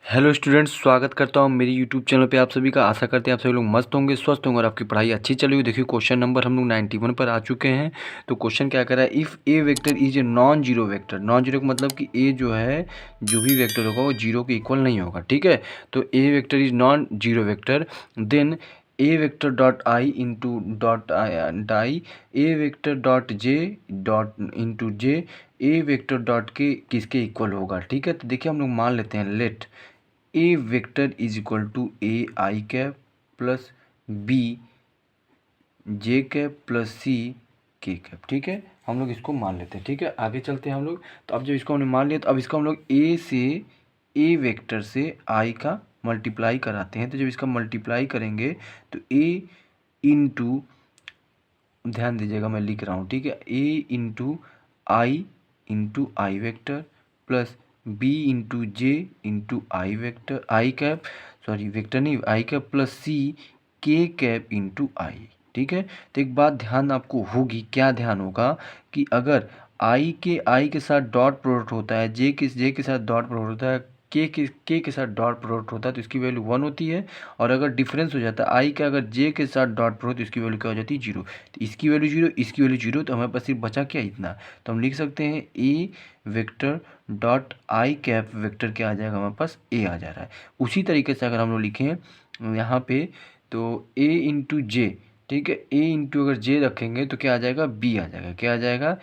Hello students, स्वागत करता हूँ मेरी यूट्यूब चैनल पे आप सभी का। आशा करते हैं आप सभी लोग मस्त होंगे, स्वस्थ होंगे और आपकी पढ़ाई अच्छी चली हुई। देखिए क्वेश्चन नंबर हम लोग 91 पर आ चुके हैं। तो क्वेश्चन क्या कर रहा है, if A vector is a non zero vector. Non zero का मतलब कि ए जो है, जो भी वेक्टर होगा वो जीरो के इक्वल नहीं होगा, ठीक है। तो A vector is non zero vector, then A vector dot I into dot I A vector dot J dot into J A vector dot K किसके इक्वल होगा, ठीक है। तो देखिए हम लोग मान लेते हैं, let A vector is equal to A I cap plus B J cap plus C K cap, ठीक है। हम लोग इसको मान लेते हैं, ठीक है। आगे चलते हैं हम लोग। तो अब जब इसको हमने मान लिया तो अब इसको हम लोग ए से ए वेक्टर से आई का मल्टीप्लाई कराते हैं। तो जब इसका मल्टीप्लाई करेंगे तो ए इंटू, ध्यान दीजिएगा मैं लिख रहा हूँ, ठीक है, ए इंटू आई vector plus B into J into आई वेक्टर, आई कैप, सॉरी वेक्टर नहीं, आई cap plus C K cap into आई, ठीक है। तो एक बात ध्यान आपको होगी, क्या ध्यान होगा कि अगर आई के साथ डॉट प्रोडक्ट होता है, जे के साथ डॉट प्रोडक्ट होता है, के साथ डॉट प्रोडक्ट होता है तो इसकी वैल्यू 1 होती है। और अगर डिफरेंस हो जाता है आई का अगर जे के साथ डॉट प्रोडक्ट तो इसकी वैल्यू क्या हो जाती है, 0। तो इसकी वैल्यू 0, इसकी वैल्यू 0, तो हमारे पास सिर्फ बचा क्या, इतना। तो हम लिख सकते हैं A vector dot I cap vector क्या आ जाएगा, हमारे पास ए आ जा रहा है। उसी तरीके से अगर हम लोग लिखें यहाँ पे तो ए इंटू जे, ठीक है, ए इंटू अगर जे रखेंगे तो क्या आ जाएगा, बी आ जाएगा। क्या आ जाएगा,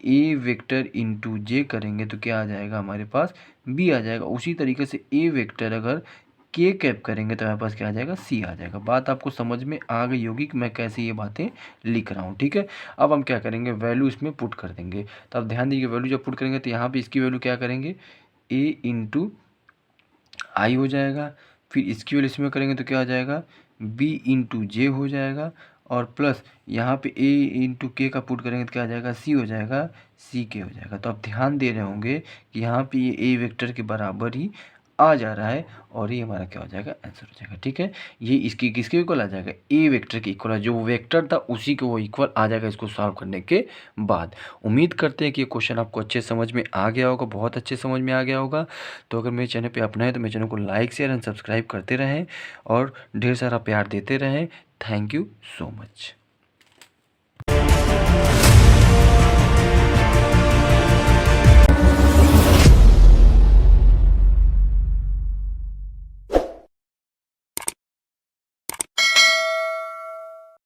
ए वेक्टर इंटू जे करेंगे तो क्या आ जाएगा हमारे पास, बी आ जाएगा। उसी तरीके से ए वेक्टर अगर के कैप करेंगे तो हमारे पास क्या आ जाएगा, सी आ जाएगा। बात आपको समझ में आ गई होगी कि मैं कैसे ये बातें लिख रहा हूँ, ठीक है। अब हम क्या करेंगे, वैल्यू इसमें पुट कर देंगे। तो अब ध्यान दीजिए, वैल्यू जब पुट करेंगे तो यहाँ पे इसकी वैल्यू क्या करेंगे, ए इंटू आई हो जाएगा। फिर इसकी वैल्यू इसमें करेंगे तो क्या आ जाएगा, बी इंटू जे हो जाएगा। और प्लस यहाँ पे ए इंटू के का पुट करेंगे तो क्या आ जाएगा, सी हो जाएगा, सी के हो जाएगा। तो आप ध्यान दे रहे होंगे कि यहाँ पे ये ए वेक्टर के बराबर ही आ जा रहा है और ये हमारा क्या हो जाएगा, आंसर हो जाएगा, ठीक है। ये इसकी किसके इक्वल आ जाएगा, ए वेक्टर के इक्वल है। जो वेक्टर था उसी को वो इक्वल आ जाएगा इसको सॉल्व करने के बाद। उम्मीद करते हैं कि ये क्वेश्चन आपको अच्छे समझ में आ गया होगा, बहुत अच्छे समझ में आ गया होगा। तो अगर मेरे चैनल पे आप नए हैं तो मेरे चैनल को लाइक शेयर एंड सब्सक्राइब करते रहें और ढेर सारा प्यार देते रहें। Thank you so much.